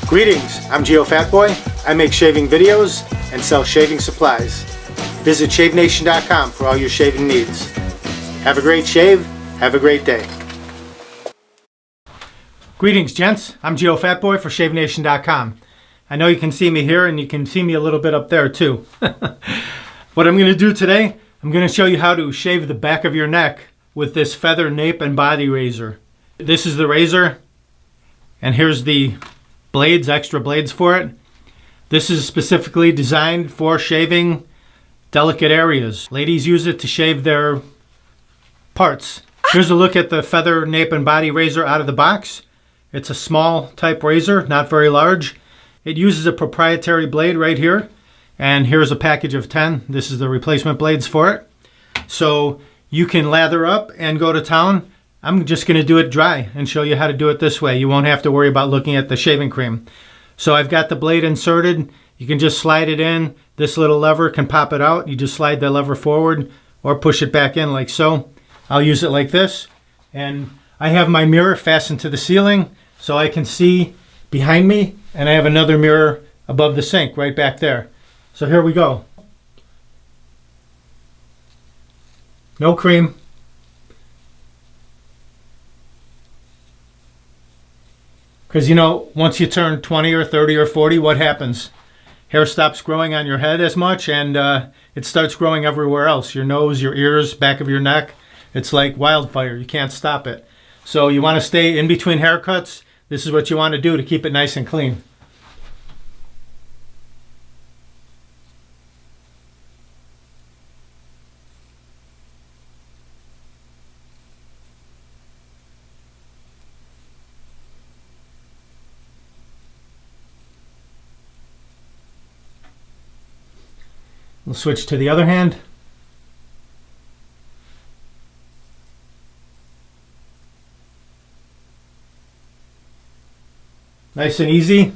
Greetings, I'm Geofatboy. I make shaving videos and sell shaving supplies. Visit shavenation.com for all your shaving needs. Have a great shave, have a great day. Greetings, gents. I'm Geofatboy for shavenation.com. I know you can see me here and you can see me a little bit up there too. What I'm going to do today, I'm going to show you how to shave the back of your neck with this Feather Nape Body Razor. This is the razor, and here's the blades, extra blades for it. This is specifically designed for shaving delicate areas. Ladies use it to shave their parts. Here's a look at the Feather Nape Body Razor out of the box. It's a small type razor, not very large. It uses a proprietary blade right here, and here's a package of 10. This is the replacement blades for it. So you can lather up and go to town. I'm just going to do it dry and show you how to do it this way. You won't have to worry about looking at the shaving cream. So I've got the blade inserted. You can just slide it in. This little lever can pop it out. You just slide the lever forward or push it back in like so. I'll use it like this. And I have my mirror fastened to the ceiling so I can see behind me. And I have another mirror above the sink right back there. So here we go. No cream. Because you know, once you turn 20 or 30 or 40, what happens? Hair stops growing on your head as much, and it starts growing everywhere else. Your nose, your ears, back of your neck. It's like wildfire. You can't stop it. So you want to stay in between haircuts. This is what you want to do to keep it nice and clean. We'll switch to the other hand. Nice and easy.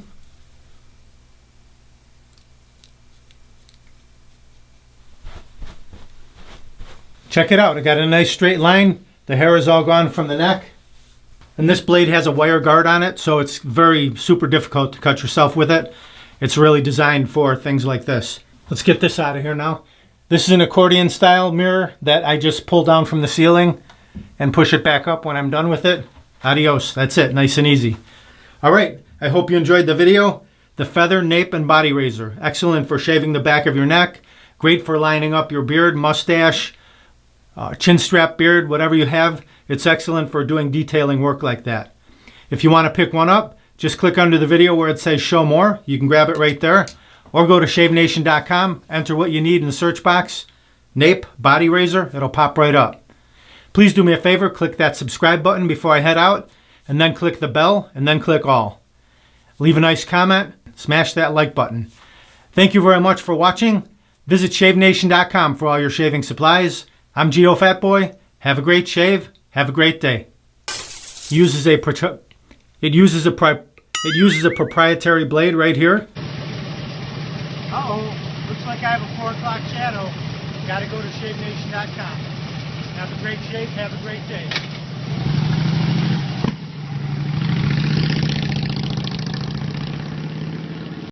Check it out. I got a nice straight line. The hair is all gone from the neck. And this blade has a wire guard on it, so it's very super difficult to cut yourself with it. It's really designed for things like this. Let's get this out of here now. This is an accordion style mirror that I just pull down from the ceiling and push it back up when I'm done with it. Adios. That's it. Nice and easy. All right. I hope you enjoyed the video. The Feather Nape Body Razor. Excellent for shaving the back of your neck. Great for lining up your beard, mustache, chin strap beard, whatever you have. It's excellent for doing detailing work like that. If you want to pick one up, just click under the video where it says show more. You can grab it right there. Or go to shavenation.com, enter what you need in the search box, Nape Body Razor, it'll pop right up. Please do me a favor, click that subscribe button before I head out, and then click the bell, and then click all. Leave a nice comment, smash that like button. Thank you very much for watching. Visit shavenation.com for all your shaving supplies. I'm Geofatboy. Have a great shave, have a great day. It uses a proprietary blade right here. Uh-oh, looks like I have a 4 o'clock shadow. Gotta go to shavenation.com. Have a great shave, have a great day.